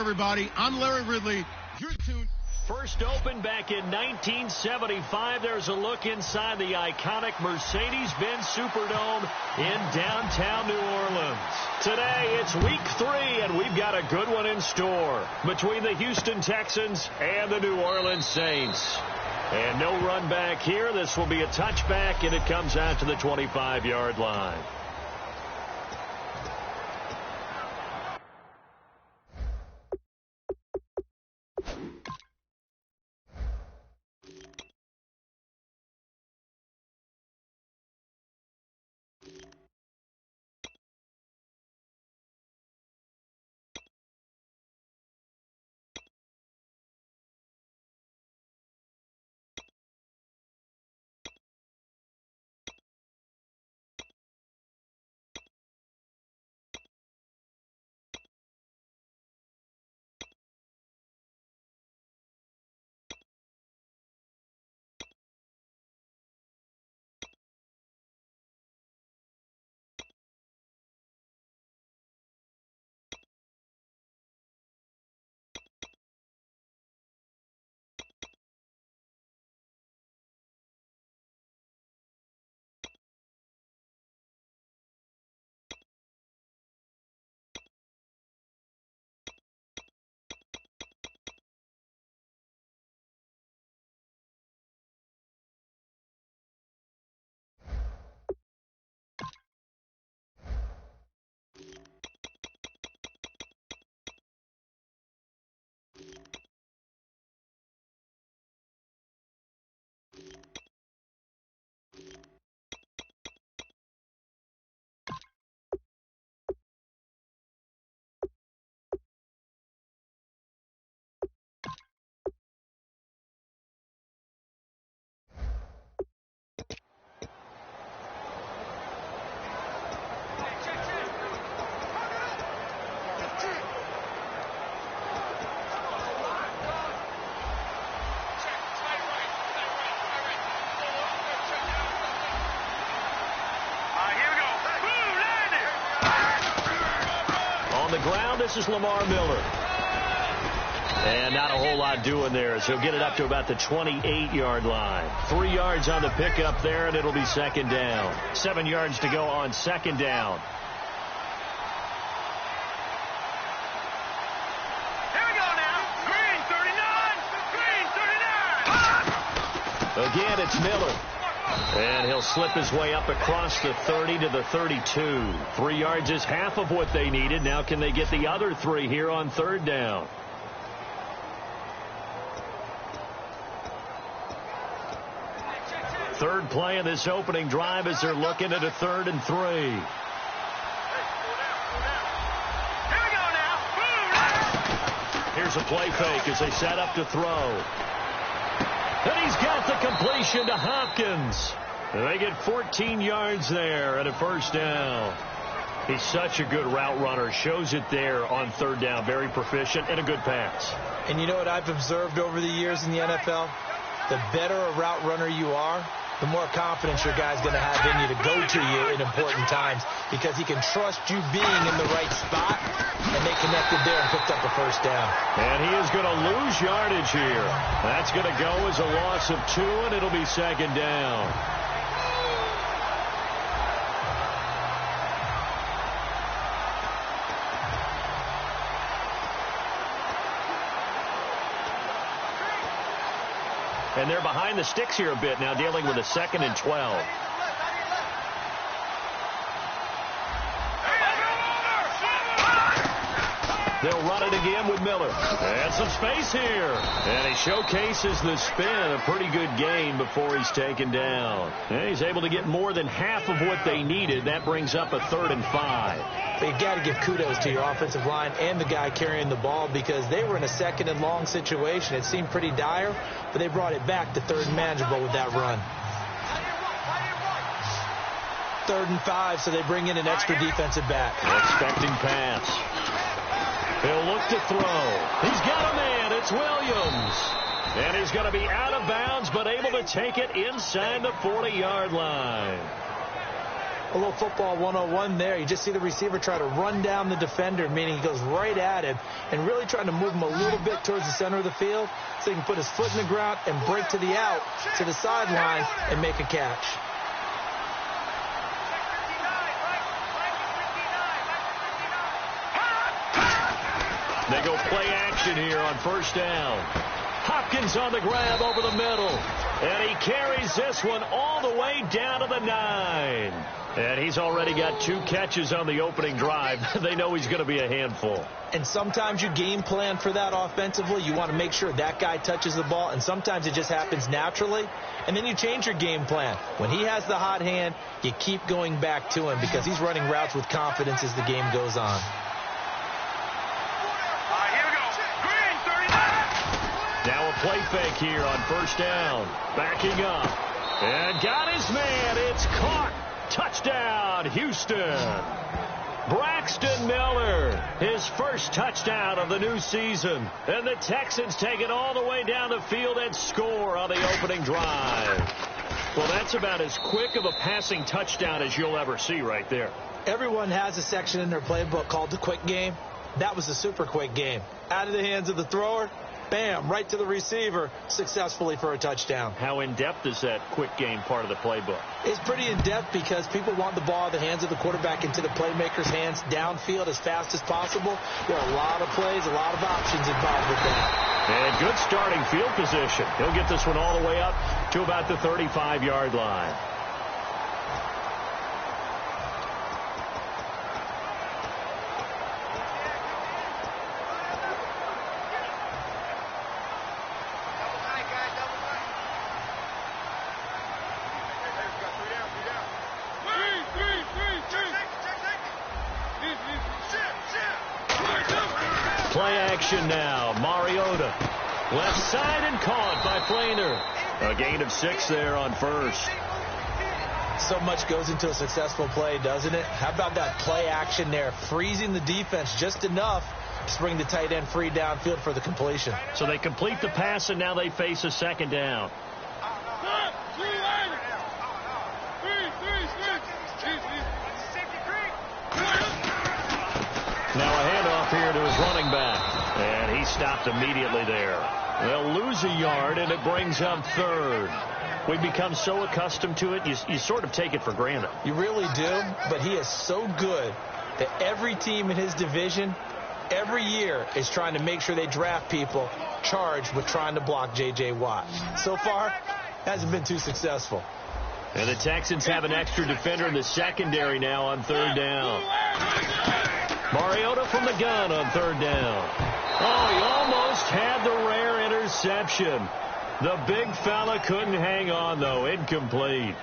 everybody. I'm Larry Ridley. You're tuned. First opened back in 1975. There's a look inside the iconic Mercedes-Benz Superdome in downtown New Orleans. Today, it's week 3, and we've got a good one in store between the Houston Texans and the New Orleans Saints. And no run back here. This will be a touchback, and it comes out to the 25-yard line. On the ground, this is Lamar Miller. And not a whole lot doing there, as he'll get it up to about the 28-yard line. 3 yards on the pickup there, and it'll be second down. 7 yards to go on second down. Here we go now. Green 39. Green 39. Again, it's Miller. And he'll slip his way up across the 30 to the 32. 3 yards is half of what they needed. Now can they get the other 3 here on third down? Third play of this opening drive as they're looking at a 3rd and 3. Here we go now. Here's a play fake as they set up to throw. And he's got the completion to Hopkins. They get 14 yards there and a first down. He's such a good route runner. Shows it there on third down. Very proficient and a good pass. And you know what I've observed over the years in the NFL? The better a route runner you are, the more confidence your guy's going to have in you to go to you in important times, because he can trust you being in the right spot, and they connected there and picked up a first down. And he is going to lose yardage here. That's going to go as a loss of 2, and it'll be second down. And they're behind the sticks here a bit now, dealing with a 2nd and 12. They'll run it again with Miller. And some space here. And he showcases the spin. A pretty good gain before he's taken down. And he's able to get more than half of what they needed. That brings up a 3rd and 5. But you got to give kudos to your offensive line and the guy carrying the ball, because they were in a 2nd and long situation. It seemed pretty dire, but they brought it back to 3rd and manageable with that run. 3rd and 5, so they bring in an extra defensive back. Expecting pass. He'll look to throw. He's got a man. It's Williams. And he's going to be out of bounds, but able to take it inside the 40-yard line. A little football 101 there. You just see the receiver try to run down the defender, meaning he goes right at him and really trying to move him a little bit towards the center of the field so he can put his foot in the ground and break to the out, to the sideline, and make a catch. They go play action here on first down. Hopkins on the grab over the middle. And he carries this one all the way down to the 9. And he's already got 2 catches on the opening drive. They know he's going to be a handful. And sometimes you game plan for that offensively. You want to make sure that guy touches the ball. And sometimes it just happens naturally. And then you change your game plan. When he has the hot hand, you keep going back to him because he's running routes with confidence as the game goes on. Now a play fake here on first down. Backing up. And got his man. It's caught. Touchdown, Houston. Braxton Miller, his first touchdown of the new season. And the Texans take it all the way down the field and score on the opening drive. Well, that's about as quick of a passing touchdown as you'll ever see right there. Everyone has a section in their playbook called the quick game. That was a super quick game. Out of the hands of the thrower, bam, right to the receiver, successfully for a touchdown. How in-depth is that quick game part of the playbook? It's pretty in-depth because people want the ball out of the hands of the quarterback into the playmaker's hands downfield as fast as possible. There are a lot of plays, a lot of options involved with that. And good starting field position. He'll get this one all the way up to about the 35-yard line. Play action now. Mariota. Left side and caught by Flainer. A gain of 6 there on first. So much goes into a successful play, doesn't it? How about that play action there? Freezing the defense just enough to bring the tight end free downfield for the completion. So they complete the pass, and now they face a second down. Now a handoff here to his running back. And he stopped immediately there. They'll lose a yard, and it brings up third. We become so accustomed to it, you sort of take it for granted. You really do, but he is so good that every team in his division, every year, is trying to make sure they draft people charged with trying to block J.J. Watt. So far, hasn't been too successful. And the Texans have an extra defender in the secondary now on third down. Mariota from the gun on third down. Oh, he almost had the rare interception. The big fella couldn't hang on, though. Incomplete.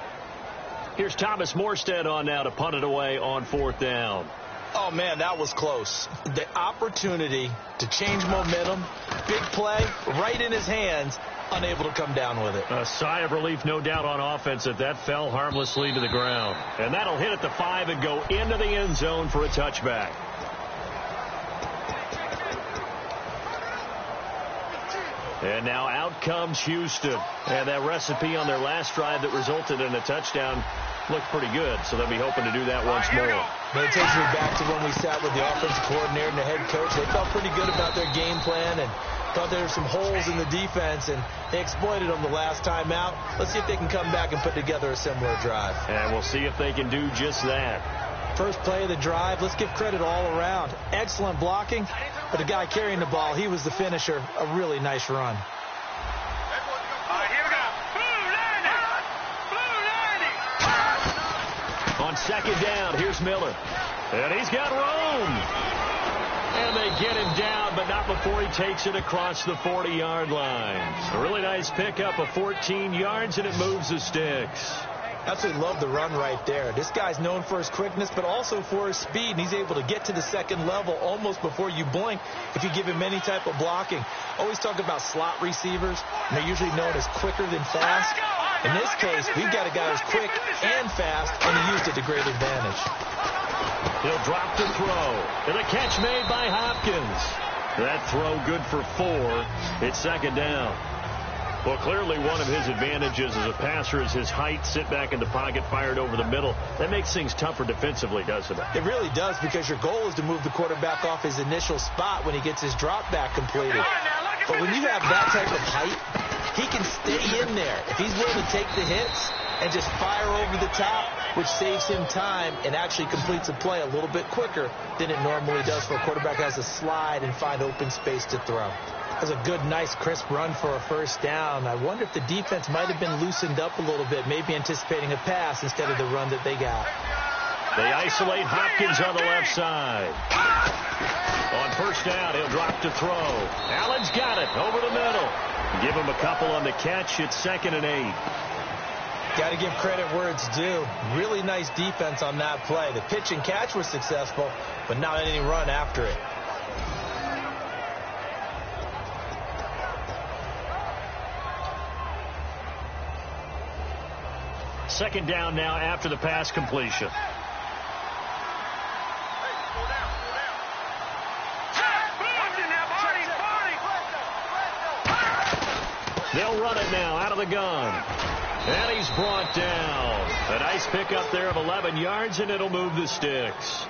Here's Thomas Morstead on now to punt it away on fourth down. Oh, man, that was close. The opportunity to change momentum, big play, right in his hands, unable to come down with it. A sigh of relief, no doubt, on offense that that fell harmlessly to the ground. And that'll hit at the 5 and go into the end zone for a touchback. And now out comes Houston. And that recipe on their last drive that resulted in a touchdown looked pretty good, so they'll be hoping to do that once more. It takes me back to when we sat with the offensive coordinator and the head coach. They felt pretty good about their game plan and thought there were some holes in the defense, and they exploited them the last time out. Let's see if they can come back and put together a similar drive. And we'll see if they can do just that. First play of the drive, let's give credit all around. Excellent blocking, but the guy carrying the ball, he was the finisher. A really nice run. On second down, here's Miller. And he's got room. And they get him down, but not before he takes it across the 40-yard line. A really nice pickup of 14 yards, and it moves the sticks. Absolutely love the run right there. This guy's known for his quickness, but also for his speed, and he's able to get to the second level almost before you blink if you give him any type of blocking. Always talk about slot receivers, and they're usually known as quicker than fast. In this case, we've got a guy who's quick and fast, and he used it to great advantage. He'll drop the throw, and a catch made by Hopkins. That throw good for 4. It's second down. Well, clearly one of his advantages as a passer is his height. Sit back in the pocket, fired over the middle. That makes things tougher defensively, doesn't it? It really does, because your goal is to move the quarterback off his initial spot when he gets his drop back completed. But when you have that type of height, he can stay in there. If he's willing to take the hits and just fire over the top, which saves him time and actually completes a play a little bit quicker than it normally does for a quarterback who has to slide and find open space to throw. That was a good, nice, crisp run for a first down. I wonder if the defense might have been loosened up a little bit, maybe anticipating a pass instead of the run that they got. They isolate Hopkins on the left side. On first down, he'll drop to throw. Allen's got it over the middle. Give him a couple on the catch. It's 2nd and 8. Got to give credit where it's due. Really nice defense on that play. The pitch and catch was successful, but not any run after it. Second down now after the pass completion. They'll run it now out of the gun. And he's brought down. A nice pickup there of 11 yards, and it'll move the sticks.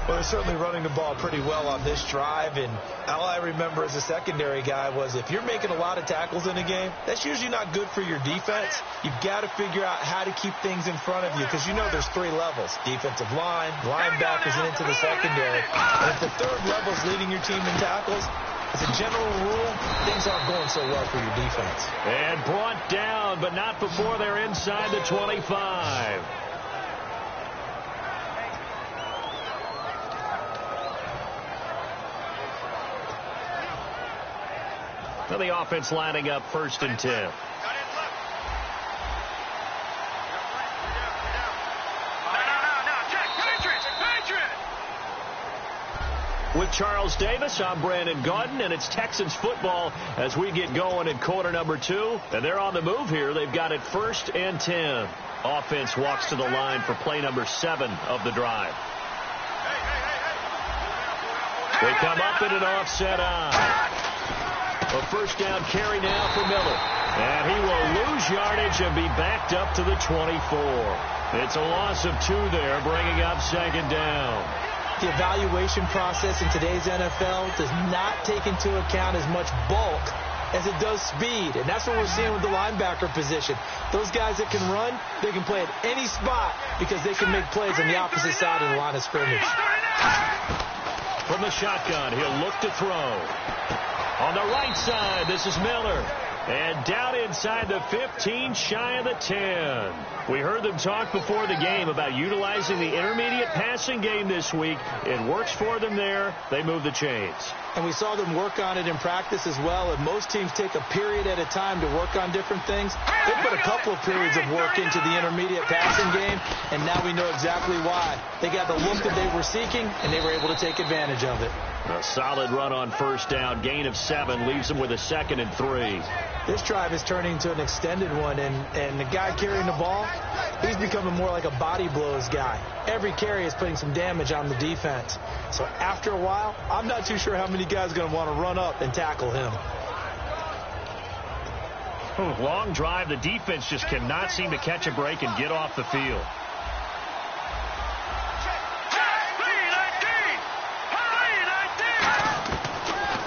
Well, they're certainly running the ball pretty well on this drive, and all I remember as a secondary guy was if you're making a lot of tackles in a game, that's usually not good for your defense. You've got to figure out how to keep things in front of you, because you know there's 3 levels: defensive line, linebackers, and into the secondary. And if the third level is leading your team in tackles, as a general rule, things aren't going so well for your defense. And brought down, but not before they're inside the 25. Now the offense lining up 1st and 10. With Charles Davis, I'm Brandon Gaudin, and it's Texans football as we get going in quarter number 2. And they're on the move here. They've got it 1st and 10. Offense walks to the line for play number 7 of the drive. They come up in an offset eye. A first down carry now for Miller. And he will lose yardage and be backed up to the 24. It's a loss of 2 there, bringing up 2nd down. The evaluation process in today's NFL does not take into account as much bulk as it does speed. And that's what we're seeing with the linebacker position. Those guys that can run, they can play at any spot because they can make plays on the opposite side of the line of scrimmage. From the shotgun, he'll look to throw. On the right side, this is Miller. And down inside the 15, shy of the 10. We heard them talk before the game about utilizing the intermediate passing game this week. It works for them there. They move the chains. And we saw them work on it in practice as well. And most teams take a period at a time to work on different things. They put a couple of periods of work into the intermediate passing game, and now we know exactly why. They got the look that they were seeking, and they were able to take advantage of it. A solid run on first down. Gain of 7 leaves them with a 2nd and 3. This drive is turning into an extended one, and the guy carrying the ball, he's becoming more like a body blows guy. Every carry is putting some damage on the defense. So after a while, I'm not too sure how many guys are going to want to run up and tackle him. Long drive. The defense just cannot seem to catch a break and get off the field.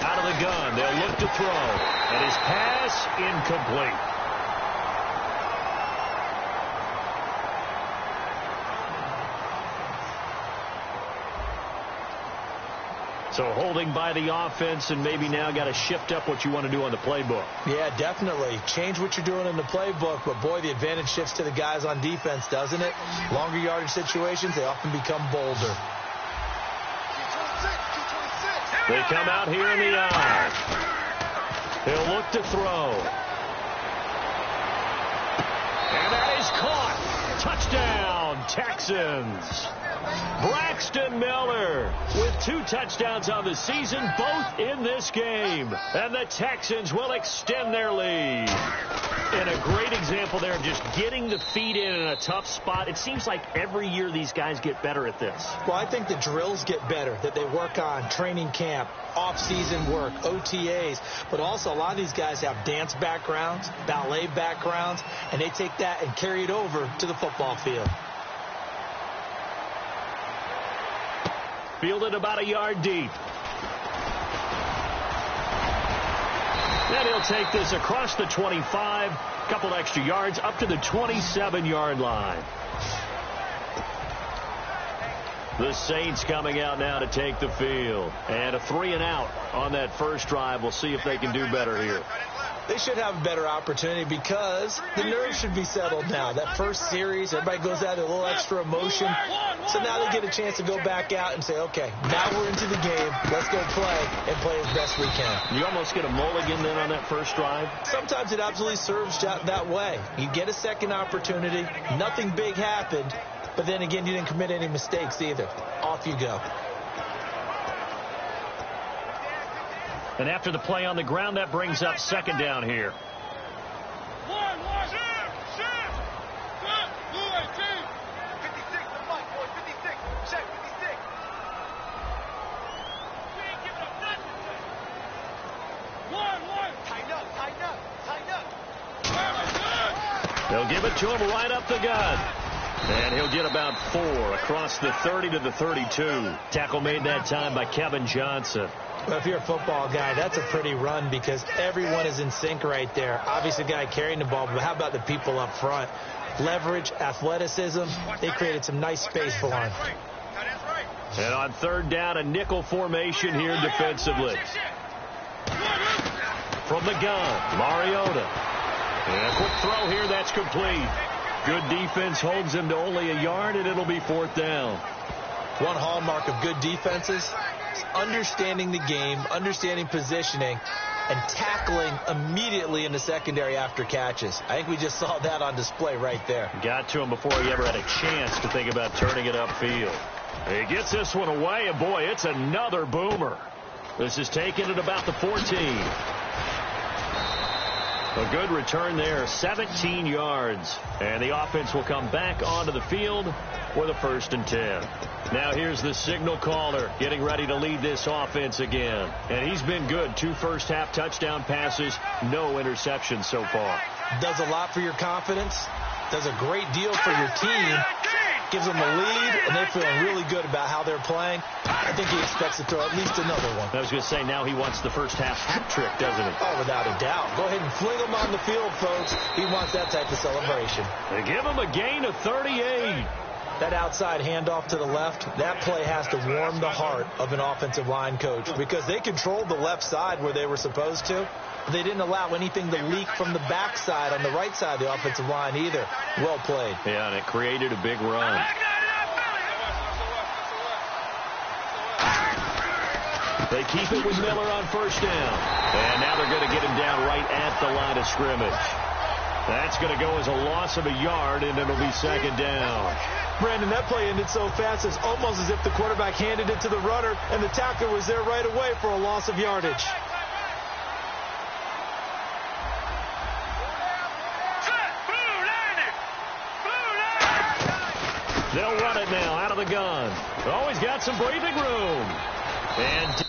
Out of the gun, they'll look to throw. And his pass incomplete. So holding by the offense, and maybe now got to shift up what you want to do on the playbook. Yeah, definitely. Change what you're doing in the playbook, but boy, the advantage shifts to the guys on defense, doesn't it? Longer yardage situations, they often become bolder. They come out here in the eye. He'll look to throw. And that is caught. Touchdown, Texans. Braxton Miller with 2 touchdowns on the season, both in this game. And the Texans will extend their lead. And a great example there of just getting the feet in a tough spot. It seems like every year these guys get better at this. Well, I think the drills get better that they work on, training camp, off-season work, OTAs. But also a lot of these guys have dance backgrounds, ballet backgrounds, and they take that and carry it over to the football field. Fielded about a yard deep. And he'll take this across the 25, couple extra yards up to the 27-yard line. The Saints coming out now to take the field. And a 3-and-out on that first drive. We'll see if they can do better here. They should have a better opportunity because the nerves should be settled now. That first series, everybody goes out with a little extra emotion. So now they get a chance to go back out and say, okay, now we're into the game. Let's go play and play as best we can. You almost get a mulligan then on that first drive? Sometimes it absolutely serves that way. You get a second opportunity. Nothing big happened. But then again, you didn't commit any mistakes either. Off you go. And after the play on the ground, that brings up second down here. They'll give it to him right up the gut. And he'll get about 4 across the 30 to the 32. Tackle made that time by Kevin Johnson. Well, if you're a football guy, that's a pretty run because everyone is in sync right there. Obviously, the guy carrying the ball, but how about the people up front? Leverage, athleticism, they created some nice space for him. And on third down, a nickel formation here defensively. From the gun, Mariota. And a quick throw here, that's complete. Good defense holds him to only a yard, and it'll be fourth down. One hallmark of good defenses is understanding the game, understanding positioning, and tackling immediately in the secondary after catches. I think we just saw that on display right there. Got to him before he ever had a chance to think about turning it upfield. He gets this one away, and boy, it's another boomer. This is taken at about the 14. A good return there, 17 yards. And the offense will come back onto the field with a 1st and 10. Now here's the signal caller getting ready to lead this offense again. And he's been good. 2 first-half touchdown passes, no interceptions so far. Does a lot for your confidence. Does a great deal for your team. Gives them a lead, and they're feeling really good about how they're playing. I think he expects to throw at least another one. I was going to say, now he wants the first-half hat trick, doesn't he? Oh, without a doubt. Go ahead and fling him on the field, folks. He wants that type of celebration. They give him a gain of 38. That outside handoff to the left, that play has to warm the heart of an offensive line coach because they controlled the left side where they were supposed to. They didn't allow anything to leak from the backside on the right side of the offensive line either. Well played. Yeah, and it created a big run. They keep it with Miller on first down. And now they're going to get him down right at the line of scrimmage. That's going to go as a loss of a yard, and it'll be second down. Brandon, that play ended so fast, it's almost as if the quarterback handed it to the runner, and the tackler was there right away for a loss of yardage. They'll run it now out of the gun. Oh, he's got some breathing room. And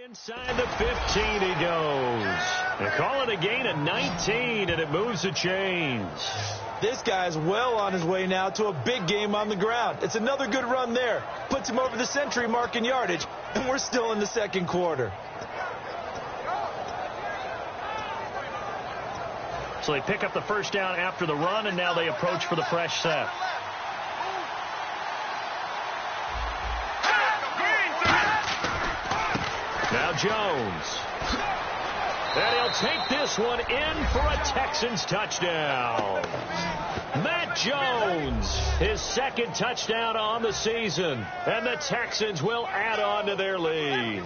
inside the 15 he goes. They call it a gain of 19, and it moves the chains. This guy's well on his way now to a big game on the ground. It's another good run there. Puts him over the century mark in yardage, and we're still in the second quarter. So they pick up the first down after the run, and now they approach for the fresh set. Now Jones. And he'll take this one in for a Texans touchdown. Matt Jones, his second touchdown on the season. And the Texans will add on to their lead.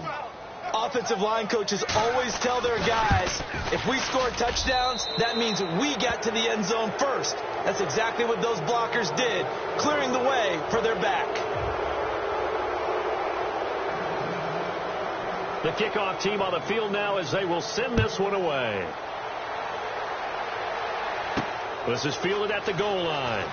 Offensive line coaches always tell their guys, if we score touchdowns, that means we get to the end zone first. That's exactly what those blockers did, clearing the way for their back. The kickoff team on the field now as they will send this one away. This is fielded at the goal line.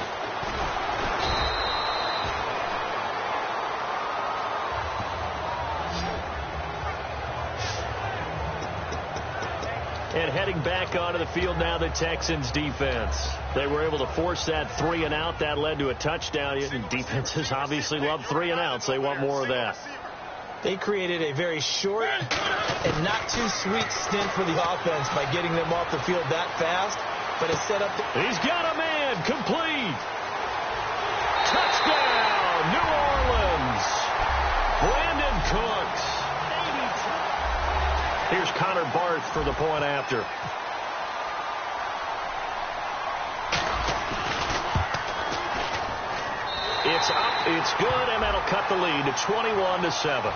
And heading back onto the field now, the Texans defense. They were able to force that 3 and out. That led to a touchdown. Defenses obviously love 3 and outs. They want more of that. They created a very short and not too sweet stint for the offense by getting them off the field that fast, but it set up. He's got a man, complete. Touchdown, New Orleans. Brandon Cooks. Here's Connor Barth for the point after. It's up, it's good, and that'll cut the lead to 21-7.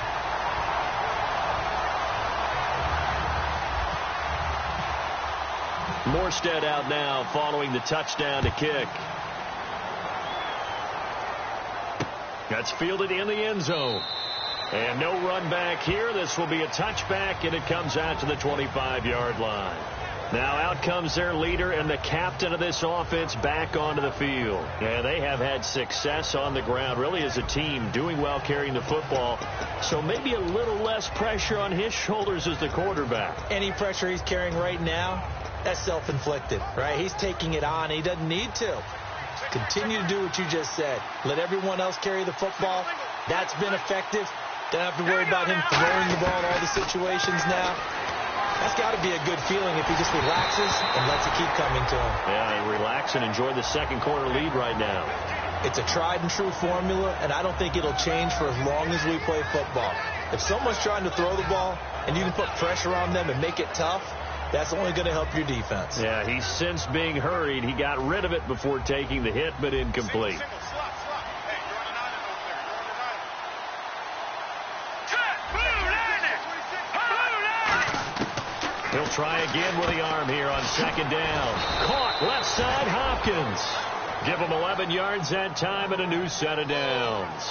Morstead out now following the touchdown to kick. That's fielded in the end zone. And no run back here. This will be a touchback, and it comes out to the 25-yard line. Now out comes their leader and the captain of this offense back onto the field. Yeah, they have had success on the ground, really as a team, doing well carrying the football. So maybe a little less pressure on his shoulders as the quarterback. Any pressure he's carrying right now, that's self-inflicted, right? He's taking it on. He doesn't need to. Continue to do what you just said. Let everyone else carry the football. That's been effective. Don't have to worry about him throwing the ball in all the situations now. That's got to be a good feeling if he just relaxes and lets it keep coming to him. Yeah, relax and enjoy the second quarter lead right now. It's a tried and true formula, and I don't think it'll change for as long as we play football. If someone's trying to throw the ball and you can put pressure on them and make it tough, that's only going to help your defense. Yeah, he's since being hurried. He got rid of it before taking the hit, but incomplete. He'll try again with the arm here on second down. Caught left side, Hopkins. Give him 11 yards that time and a new set of downs.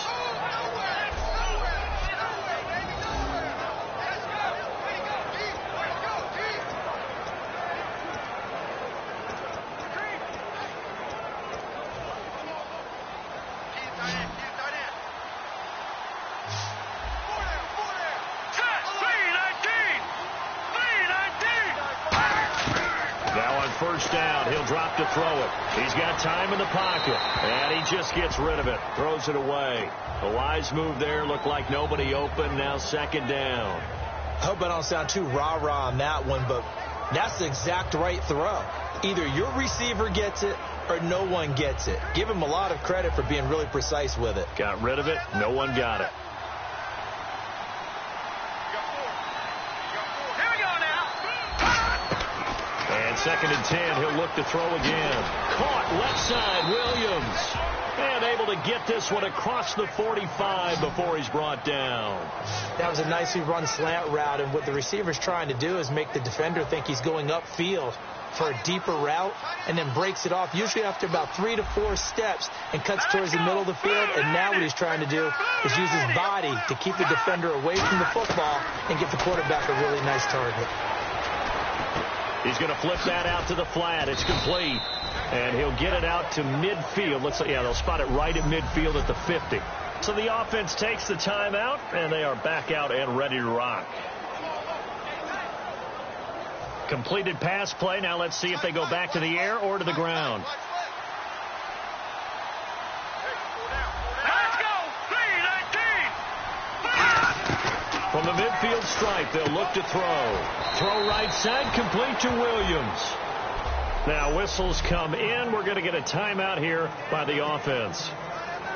First down, he'll drop to throw it. He's got time in the pocket, and he just gets rid of it, throws it away. A wise move there, looked like nobody open, now second down. I hope I don't sound too rah-rah on that one, but that's the exact right throw. Either your receiver gets it or no one gets it. Give him a lot of credit for being really precise with it. Got rid of it, no one got it. Second and 10, he'll look to throw again. Caught left side, Williams. And able to get this one across the 45 before he's brought down. That was a nicely run slant route, and what the receiver's trying to do is make the defender think he's going upfield for a deeper route, and then breaks it off, usually after about 3 to 4 steps, and cuts towards the middle of the field. And now what he's trying to do is use his body to keep the defender away from the football and get the quarterback a really nice target. He's going to flip that out to the flat. It's complete. And he'll get it out to midfield. They'll spot it right at midfield at the 50. So the offense takes the timeout, and they are back out and ready to rock. Completed pass play. Now let's see if they go back to the air or to the ground. From the midfield stripe, they'll look to throw. Throw right side, complete to Williams. Now whistles come in. We're going to get a timeout here by the offense.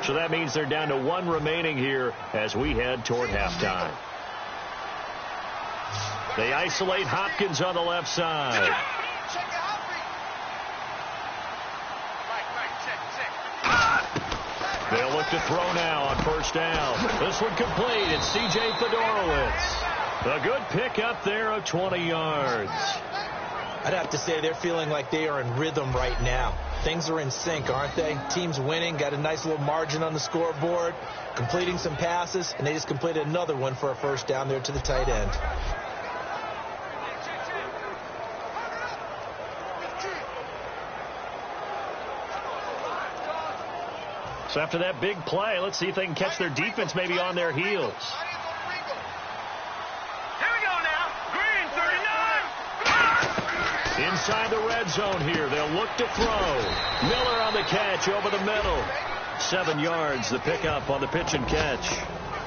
So that means they're down to 1 remaining here as we head toward halftime. They isolate Hopkins on the left side. They'll look to throw now on first down. This one complete. It's C.J. Fedorowicz. A good pickup there of 20 yards. I'd have to say they're feeling like they are in rhythm right now. Things are in sync, aren't they? Team's winning, got a nice little margin on the scoreboard, completing some passes, and they just completed another one for a first down there to the tight end. So after that big play, let's see if they can catch their defense maybe on their heels. Here we go now. Green, 39. Inside the red zone here, they'll look to throw. Miller on the catch over the middle. 7 yards, the pickup on the pitch and catch.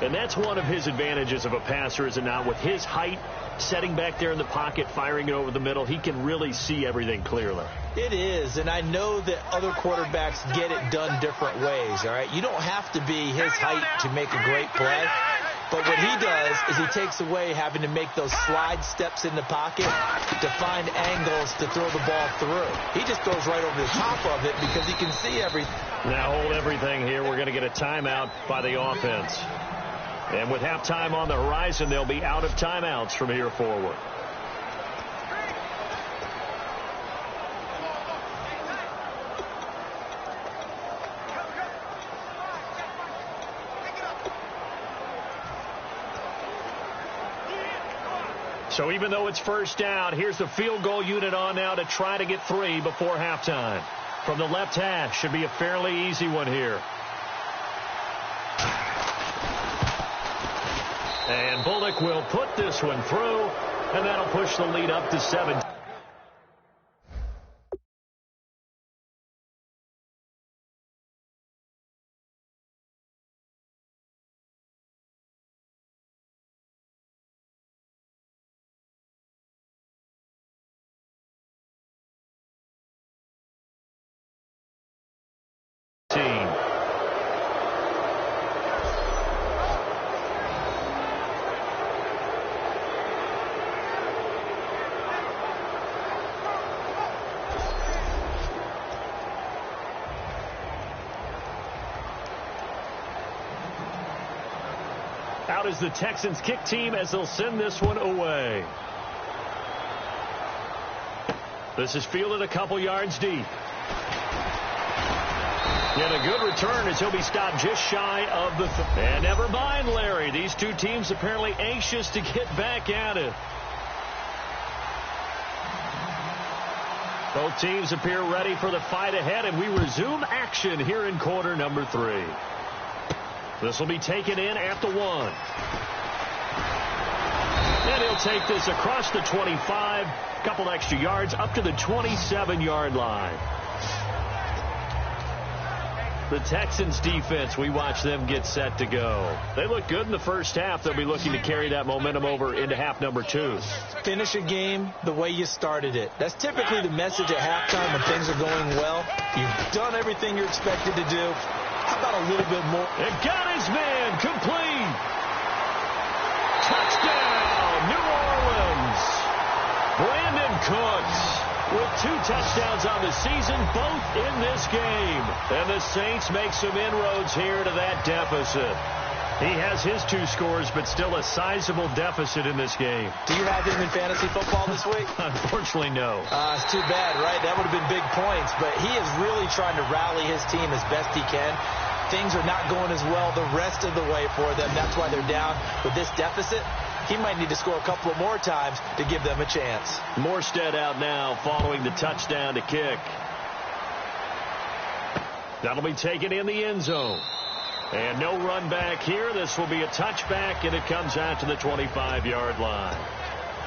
And that's one of his advantages of a passer, is it not? With his height, setting back there in the pocket, firing it over the middle, he can really see everything clearly. It is, and I know that other quarterbacks get it done different ways, all right? You don't have to be his height to make a great play, but what he does is he takes away having to make those slide steps in the pocket to find angles to throw the ball through. He just goes right over the top of it because he can see everything. Now hold everything here. We're going to get a timeout by the offense. And with halftime on the horizon, they'll be out of timeouts from here forward. So even though it's first down, here's the field goal unit on now to try to get 3 before halftime. From the left hash, should be a fairly easy one here. And Bullock will put this one through, and that'll push the lead up to 7. Out is the Texans kick team as they'll send this one away. This is fielded a couple yards deep. And a good return as he'll be stopped just shy of the... And never mind, Larry. These two teams apparently anxious to get back at it. Both teams appear ready for the fight ahead, and we resume action here in quarter number 3. This will be taken in at the 1. And he'll take this across the 25, a couple extra yards up to the 27-yard line. The Texans defense, we watch them get set to go. They look good in the first half. They'll be looking to carry that momentum over into half number 2. Finish a game the way you started it. That's typically the message at halftime when things are going well. You've done everything you're expected to do. How about a little bit more? It got his man complete. Touchdown, New Orleans. Brandon Cooks with 2 touchdowns on the season, both in this game. And the Saints make some inroads here to that deficit. He has his 2 scores, but still a sizable deficit in this game. Do you have him in fantasy football this week? Unfortunately, no. It's too bad, right? That would have been big points, but he is really trying to rally his team as best he can. Things are not going as well the rest of the way for them. That's why they're down with this deficit. He might need to score a couple of more times to give them a chance. Morstead out now following the touchdown to kick. That'll be taken in the end zone. And no run back here. This will be a touchback, and it comes out to the 25-yard line.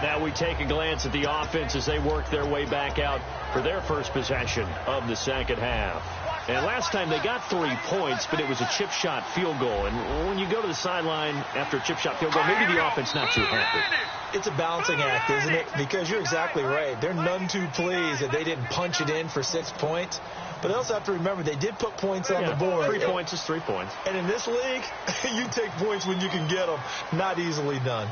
Now we take a glance at the offense as they work their way back out for their first possession of the second half. And last time they got 3 points, but it was a chip shot field goal. And when you go to the sideline after a chip shot field goal, maybe the offense not too happy. It's a balancing act, isn't it? Because you're exactly right. They're none too pleased that they didn't punch it in for 6 points. But they also have to remember they did put points on the board. 3 points is 3 points. And in this league, you take points when you can get them. Not easily done.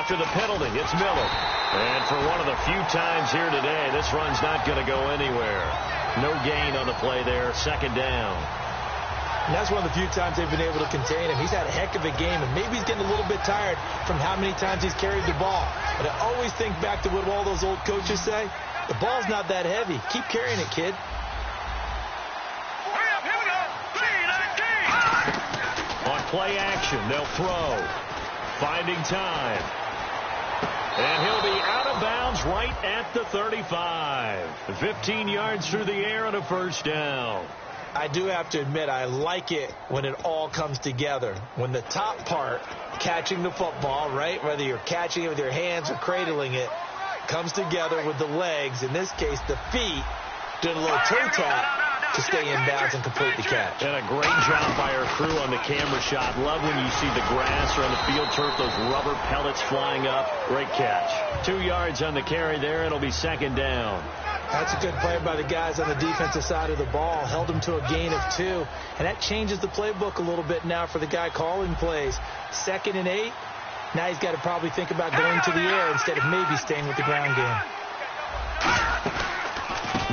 after the penalty. It's Miller. And for one of the few times here today, this run's not going to go anywhere. No gain on the play there. Second down. And that's one of the few times they've been able to contain him. He's had a heck of a game, and maybe he's getting a little bit tired from how many times he's carried the ball. But I always think back to what all those old coaches say. The ball's not that heavy. Keep carrying it, kid. Hurry up, here we go. 3-19. On play action, they'll throw. Finding time. And he'll be out of bounds right at the 35. 15 yards through the air and a first down. I do have to admit, I like it when it all comes together. When the top part, catching the football, right, whether you're catching it with your hands or cradling it, comes together with the legs, in this case the feet, doing a little toe tap to stay in bounds and complete the catch. And a great job by our crew on the camera shot. Love when you see the grass or on the field turf, those rubber pellets flying up. Great catch. 2 yards on the carry there. It'll be second down. That's a good play by the guys on the defensive side of the ball. Held him to a gain of 2. And that changes the playbook a little bit now for the guy calling plays. 2nd and 8. Now he's got to probably think about going to the air instead of maybe staying with the ground game.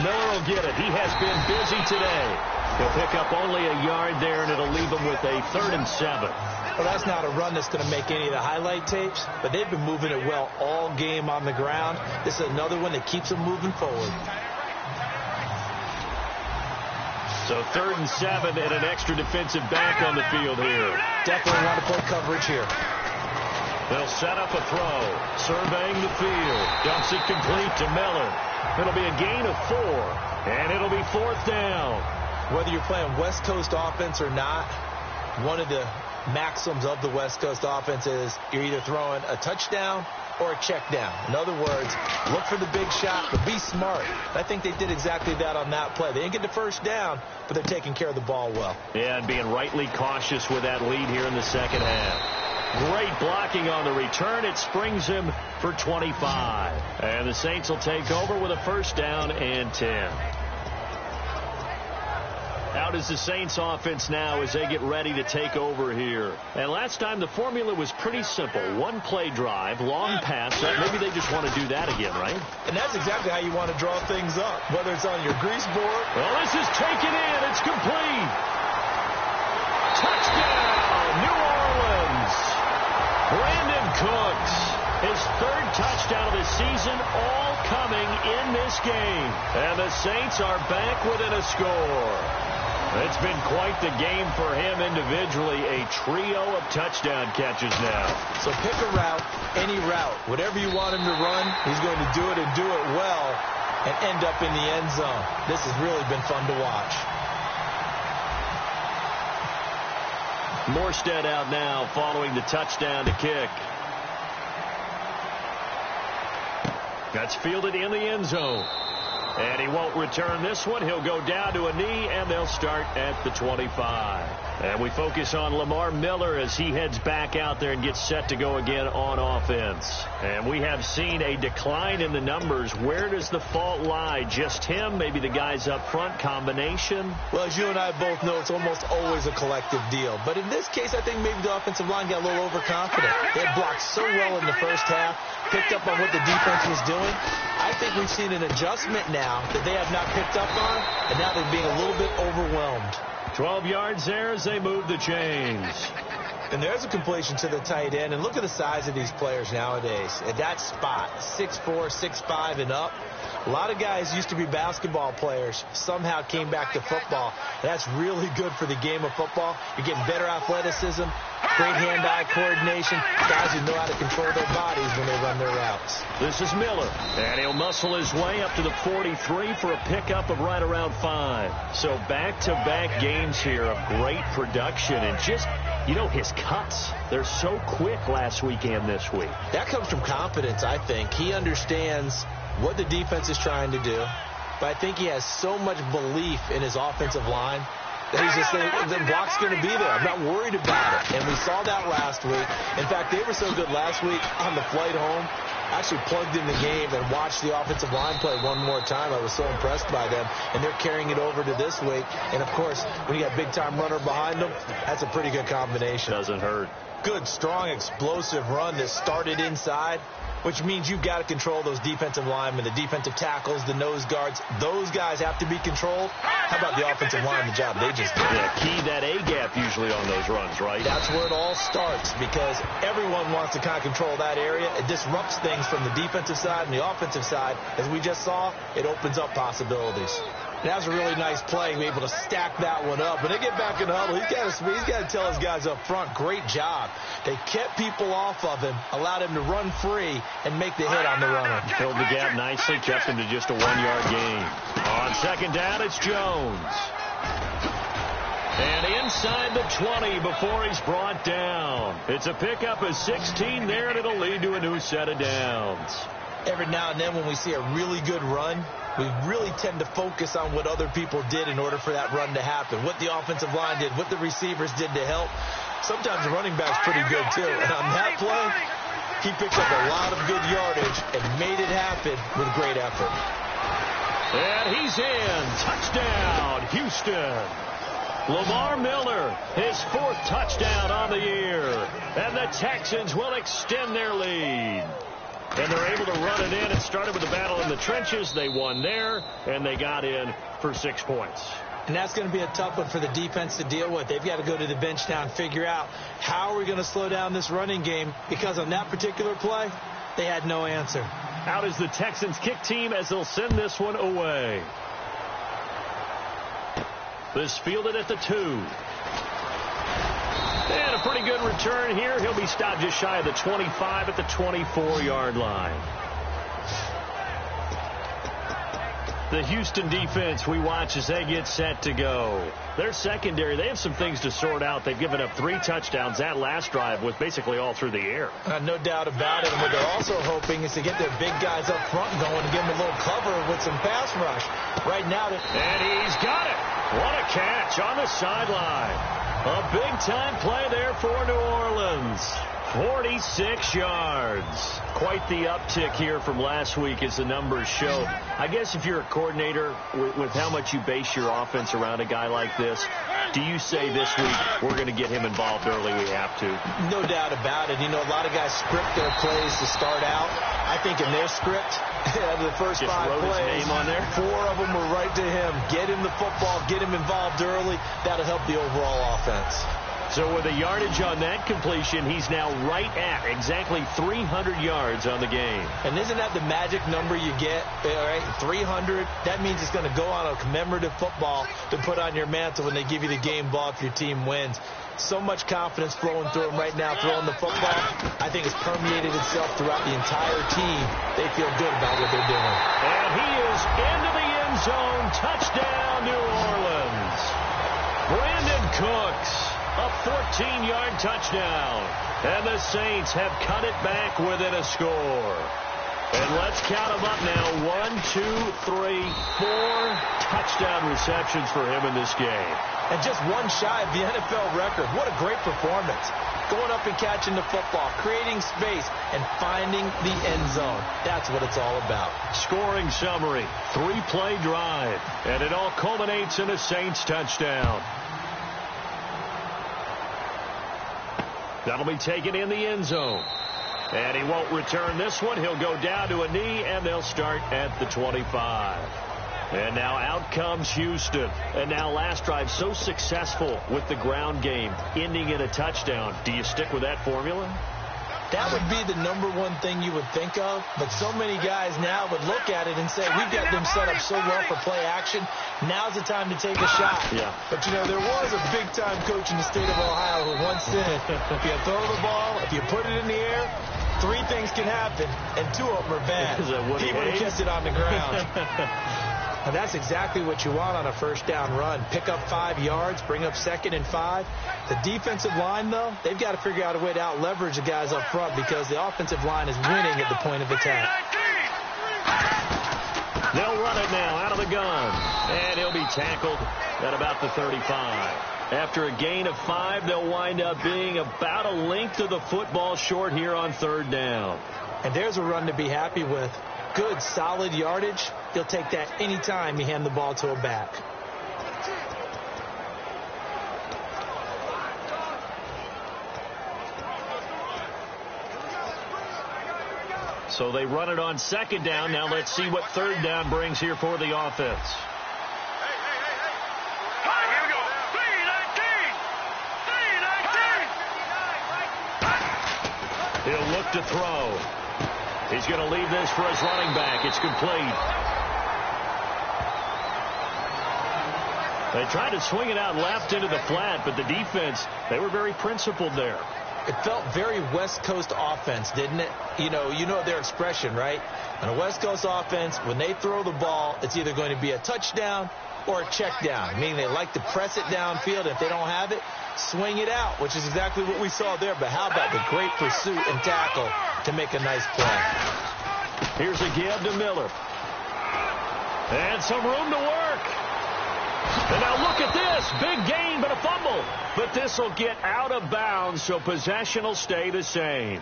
Miller will get it. He has been busy today. He'll pick up only a yard there, and it'll leave him with a 3rd and 7. Well, that's not a run that's going to make any of the highlight tapes, but they've been moving it well all game on the ground. This is another one that keeps them moving forward. So 3rd and 7 and an extra defensive back on the field here. Definitely want to play coverage here. They'll set up a throw. Surveying the field. Dumps it complete to Miller. It'll be a gain of 4, and it'll be 4th down. Whether you're playing West Coast offense or not, one of the maxims of the West Coast offense is you're either throwing a touchdown or a check down. In other words, look for the big shot, but be smart. I think they did exactly that on that play. They didn't get the first down, but they're taking care of the ball well. Yeah, and being rightly cautious with that lead here in the second half. Great blocking on the return. It springs him for 25. And the Saints will take over with a first down and 10. Out is the Saints offense now as they get ready to take over here. And last time the formula was pretty simple. 1 play drive, long pass. Maybe they just want to do that again, right? And that's exactly how you want to draw things up, whether it's on your grease board. Well, this is taken in. It's complete. Touchdown, New Orleans. Brandon Cooks, his 3rd touchdown of the season, all coming in this game. And the Saints are back within a score. It's been quite the game for him individually. A trio of touchdown catches now. So pick a route, any route. Whatever you want him to run, he's going to do it and do it well and end up in the end zone. This has really been fun to watch. Morstead out now following the touchdown to kick. That's fielded in the end zone. And he won't return this one. He'll go down to a knee, and they'll start at the 25. And we focus on Lamar Miller as he heads back out there and gets set to go again on offense. And we have seen a decline in the numbers. Where does the fault lie? Just him? Maybe the guys up front? Combination? Well, as you and I both know, it's almost always a collective deal. But in this case, I think maybe the offensive line got a little overconfident. They had blocked so well in the first half, picked up on what the defense was doing. I think we've seen an adjustment now that they have not picked up on, and now they're being a little bit overwhelmed. 12 yards there as they move the chains. And there's a completion to the tight end. And look at the size of these players nowadays. At that spot, 6'4", 6'5", and up. A lot of guys used to be basketball players, somehow came back to football. And that's really good for the game of football. You're getting better athleticism, great hand-eye coordination, guys who know how to control their bodies when they run their routes. This is Miller, and he'll muscle his way up to the 43 for a pickup of right around 5. So back-to-back games here of great production and just, you know, his cuts. They're so quick last week and this week. That comes from confidence, I think. He understands what the defense is trying to do, but I think he has so much belief in his offensive line that he's just saying, the block's going to be there. I'm not worried about it. And we saw that last week. In fact, they were so good last week on the flight home. I actually plugged in the game and watched the offensive line play one more time. I was so impressed by them. And they're carrying it over to this week. And, of course, when you got a big-time runner behind them, that's a pretty good combination. Doesn't hurt. good, strong, explosive run that started inside, which means you've got to control those defensive linemen, the defensive tackles, the nose guards. Those guys have to be controlled. How about the offensive line, the job they just did? Yeah, key that A-gap usually on those runs, right? That's where it all starts, because everyone wants to kind of control that area. It disrupts things from the defensive side and the offensive side. As we just saw, it opens up possibilities. That was a really nice play, able to stack that one up. When they get back in the huddle, he's got to tell his guys up front, great job. They kept people off of him, allowed him to run free, and make the hit on the runner. Filled the gap nicely, kept him to just a 1-yard gain. On second down, it's Jones. And inside the 20 before he's brought down. It's a pickup of 16 there, and it'll lead to a new set of downs. Every now and then when we see a really good run, we really tend to focus on what other people did in order for that run to happen, what the offensive line did, what the receivers did to help. Sometimes the running back's pretty good, too. And on that play, he picked up a lot of good yardage and made it happen with great effort. And he's in. Touchdown, Houston. Lamar Miller, his 4th touchdown on the year. And the Texans will extend their lead. And they're able to run it in. It started with a battle in the trenches. They won there, and they got in for 6 points. And that's going to be a tough one for the defense to deal with. They've got to go to the bench now and figure out how are we going to slow down this running game, because on that particular play, they had no answer. Out is the Texans kick team as they'll send this one away. This fielded at the 2. And a pretty good return here. He'll be stopped just shy of the 25 at the 24-yard line. The Houston defense we watch as they get set to go. Their secondary, they have some things to sort out. They've given up 3 touchdowns. That last drive was basically all through the air. No doubt about it. And what they're also hoping is to get their big guys up front going and give them a little cover with some pass rush. Right now, and he's got it. What a catch on the sideline. A big-time play there for New Orleans. 46 yards. Quite the uptick here from last week as the numbers show. I guess if you're a coordinator with how much you base your offense around a guy like this, do you say this week we're going to get him involved early? We have to. No doubt about it. You know, a lot of guys script their plays to start out. I think in their script, the first just 5 wrote plays, his name on there. 4 of them were right to him. Get him the football, get him involved early. That'll help the overall offense. So with a yardage on that completion, he's now right at exactly 300 yards on the game. And isn't that the magic number you get? All right, 300. That means it's going to go on a commemorative football to put on your mantle when they give you the game ball if your team wins. So much confidence flowing through him right now, throwing the football. I think it's permeated itself throughout the entire team. They feel good about what they're doing. And he is into the end zone. Touchdown, New Orleans. Brandon Cooks, a 14-yard touchdown. And the Saints have cut it back within a score. And let's count them up now. 1, 2, 3, 4 touchdown receptions for him in this game. And just one shy of the NFL record. What a great performance. Going up and catching the football, creating space, and finding the end zone. That's what it's all about. Scoring summary, 3-play drive, and it all culminates in a Saints touchdown. That'll be taken in the end zone. And he won't return this one. He'll go down to a knee, and they'll start at the 25. And now out comes Houston. And now last drive so successful with the ground game, ending in a touchdown. Do you stick with that formula? That would be the number one thing you would think of. But so many guys now would look at it and say, we've got them set up so well for play action. Now's the time to take a shot. Yeah. But, you know, there was a big-time coach in the state of Ohio who once said, if you throw the ball, if you put it in the air, 3 things can happen, and 2 of them are bad. He would have kept it on the ground. And that's exactly what you want on a first down run. Pick up 5 yards, bring up 2nd and 5. The defensive line, though, they've got to figure out a way to out-leverage the guys up front because the offensive line is winning at the point of attack. They'll run it now out of the gun. And he'll be tackled at about the 35. After a gain of 5, they'll wind up being about a length of the football short here on 3rd down. And there's a run to be happy with. Good, solid yardage. He'll take that anytime you hand the ball to a back. So they run it on second down. Now let's see what third down brings here for the offense. Here we go. 3-19. He'll look to throw. He's going to leave this for his running back. It's complete. They tried to swing it out left into the flat, but the defense, they were very principled there. It felt very West Coast offense, didn't it? You know their expression, right? On a West Coast offense, when they throw the ball, it's either going to be a touchdown or a check down, meaning they like to press it downfield. If they don't have it, swing it out, which is exactly what we saw there. But how about the great pursuit and tackle to make a nice play? Here's a give to Miller. And some room to work. And now look at this. Big gain, but a fumble. But this will get out of bounds, so possession will stay the same.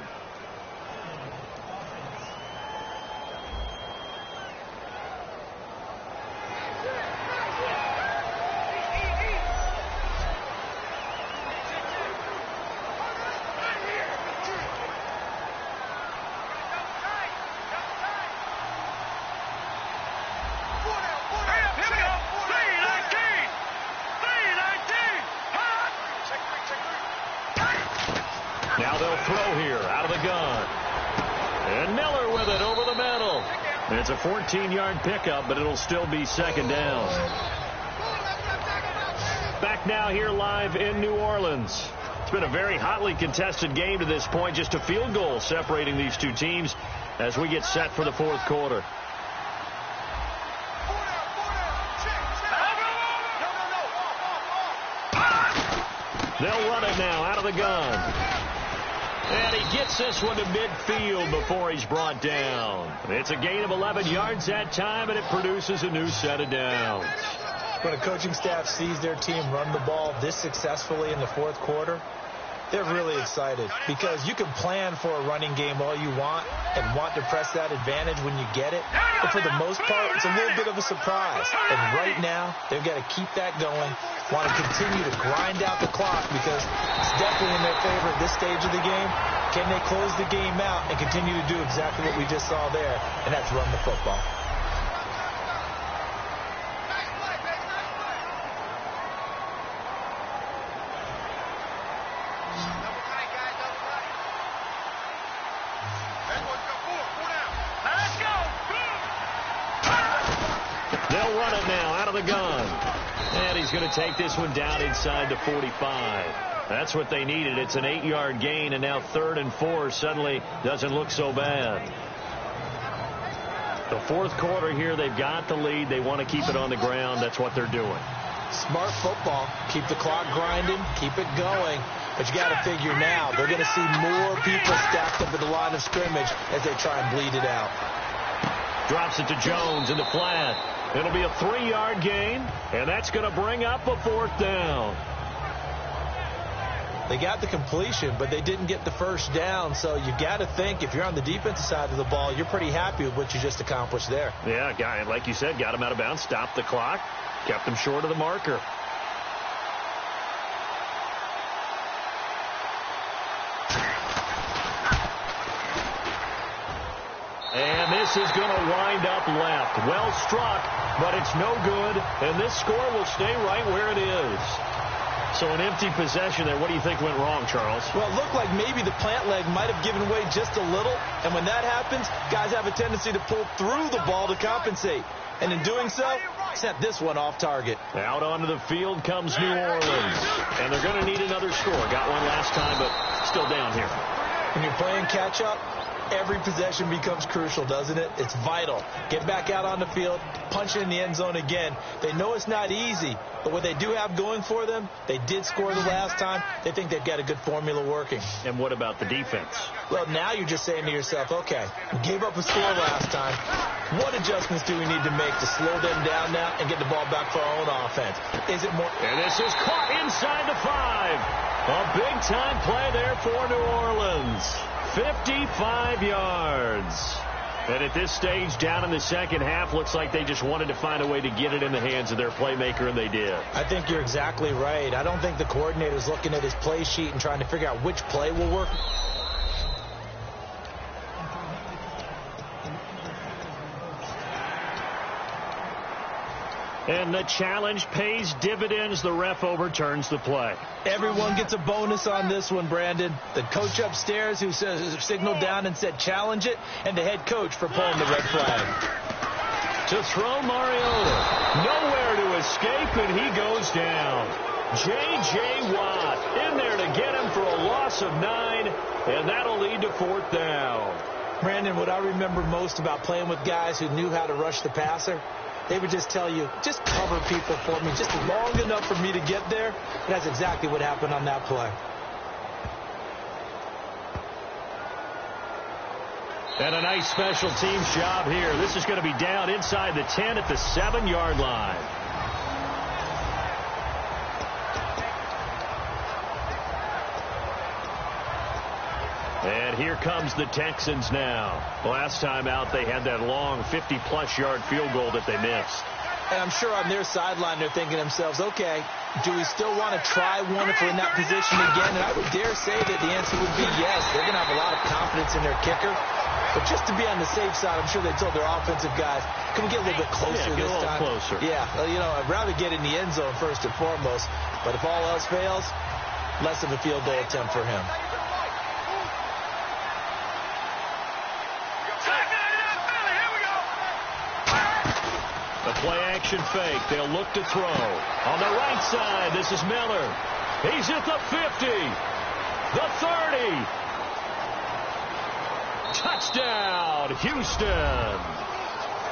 Now they'll throw here out of the gun. And Miller with it over the middle. And it's a 14-yard pickup, but it'll still be second down. Back now here live in New Orleans. It's been a very hotly contested game to this point. Just a field goal separating these two teams as we get set for the fourth quarter. They'll run it now out of the gun. And he gets this one to midfield before he's brought down. It's a gain of 11 yards that time, and it produces a new set of downs. When a coaching staff sees their team run the ball this successfully in the fourth quarter, they're really excited because you can plan for a running game all you want and want to press that advantage when you get it. But for the most part, it's a little bit of a surprise. And right now, they've got to keep that going, want to continue to grind out the clock because it's definitely in their favor at this stage of the game. Can they close the game out and continue to do exactly what we just saw there, and that's run the football. They'll run it now out of the gun. And he's going to take this one down inside the 45. That's what they needed. It's an 8-yard gain, and now 3rd and 4 suddenly doesn't look so bad. The fourth quarter here, they've got the lead. They want to keep it on the ground. That's what they're doing. Smart football. Keep the clock grinding. Keep it going. But you got to figure now they're going to see more people stacked up at the line of scrimmage as they try and bleed it out. Drops it to Jones in the flat. It'll be a 3-yard gain, and that's going to bring up a 4th down. They got the completion, but they didn't get the first down. So you got to think if you're on the defensive side of the ball, you're pretty happy with what you just accomplished there. Yeah, like you said, got him out of bounds, stopped the clock, kept him short of the marker. And this is going to wind up left. Well struck, but it's no good. And this score will stay right where it is. So an empty possession there. What do you think went wrong, Charles? Well, it looked like maybe the plant leg might have given way just a little. And when that happens, guys have a tendency to pull through the ball to compensate. And in doing so, sent this one off target. Out onto the field comes New Orleans. And they're going to need another score. Got one last time, but still down here. When you're playing catch-up, every possession becomes crucial, doesn't it? It's vital. Get back out on the field, punch it in the end zone again. They know it's not easy, but what they do have going for them, they did score the last time. They think they've got a good formula working. And what about the defense? Well, now you're just saying to yourself, okay, we gave up a score last time. What adjustments do we need to make to slow them down now and get the ball back for our own offense? Is it more? And this is caught inside the 5. A big-time play there for New Orleans. 55 yards. And at this stage, down in the second half, looks like they just wanted to find a way to get it in the hands of their playmaker, and they did. I think you're exactly right. I don't think the coordinator's looking at his play sheet and trying to figure out which play will work. And the challenge pays dividends. The ref overturns the play. Everyone gets a bonus on this one, Brandon. The coach upstairs who signaled down and said challenge it, and the head coach for pulling the red flag. To throw Mariota. Nowhere to escape, and he goes down. J.J. Watt in there to get him for a loss of 9, and that'll lead to 4th down. Brandon, what I remember most about playing with guys who knew how to rush the passer, they would just tell you, just cover people for me, just long enough for me to get there. And that's exactly what happened on that play. And a nice special teams job here. This is going to be down inside the 10 at the 7-yard line. And here comes the Texans now. Last time out, they had that long 50-plus yard field goal that they missed. And I'm sure on their sideline, they're thinking to themselves, okay, do we still want to try one if we're in that position again? And I would dare say that the answer would be yes. They're going to have a lot of confidence in their kicker. But just to be on the safe side, I'm sure they told their offensive guys, can we get a little bit closer this time? Closer. Yeah, you know, I'd rather get in the end zone first and foremost. But if all else fails, less of a field goal attempt for him. The play-action fake. They'll look to throw. On the right side, this is Miller. He's at the 50. The 30. Touchdown, Houston.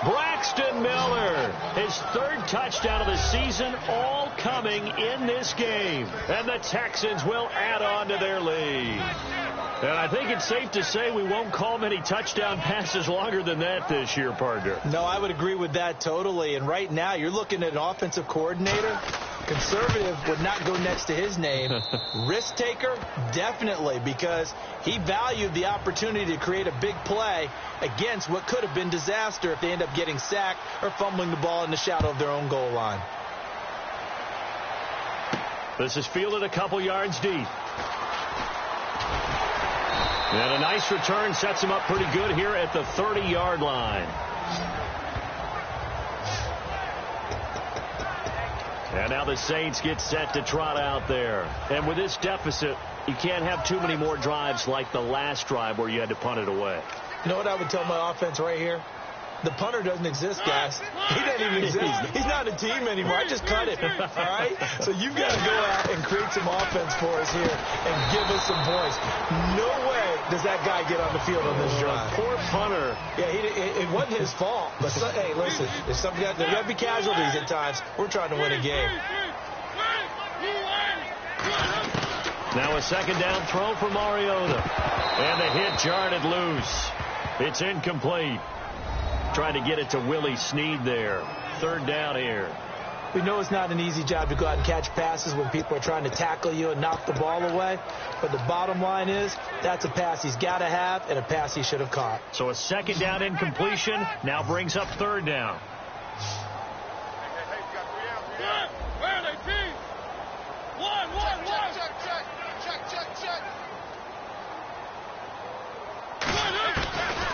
Braxton Miller, his 3rd touchdown of the season, all coming in this game. And the Texans will add on to their lead. And I think it's safe to say we won't call many touchdown passes longer than that this year, partner. No, I would agree with that totally. And right now, you're looking at an offensive coordinator. Conservative would not go next to his name. Risk taker, definitely, because he valued the opportunity to create a big play against what could have been disaster if they end up getting sacked or fumbling the ball in the shadow of their own goal line. This is fielded a couple yards deep. And a nice return sets him up pretty good here at the 30-yard line. And now the Saints get set to trot out there. And with this deficit, you can't have too many more drives like the last drive where you had to punt it away. You know what I would tell my offense right here? The punter doesn't exist, guys. He doesn't even exist. He's not a team anymore. I just cut it, all right? So you've got to go out and create some offense for us here and give us some points. No way does that guy get on the field on this drive. Poor punter. Yeah, it wasn't his fault. But, hey, listen, there's got to be casualties at times. We're trying to win a game. Now a 2nd down throw for Mariota. And the hit jarred it loose. It's incomplete. Trying to get it to Willie Snead there. 3rd down here. We know it's not an easy job to go out and catch passes when people are trying to tackle you and knock the ball away. But the bottom line is that's a pass he's got to have and a pass he should have caught. So a 2nd down incompletion now brings up 3rd down. Where are they, team? One. Check.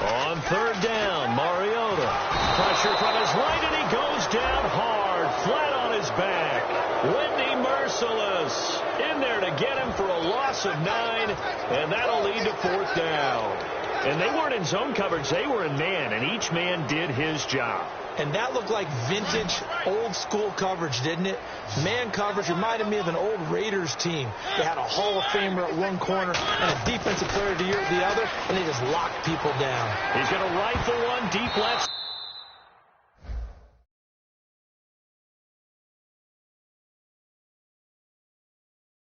On 3rd down, Mariota. Pressure from his right, and he goes down hard, flat on his back. Whitney merciless in there to get him for a loss of 9, and that'll lead to 4th down. And they weren't in zone coverage. They were in man, and each man did his job. And that looked like vintage, old-school coverage, didn't it? Man coverage reminded me of an old Raiders team. They had a Hall of Famer at one corner and a defensive player at the other, and they just locked people down. He's going to rifle one deep left.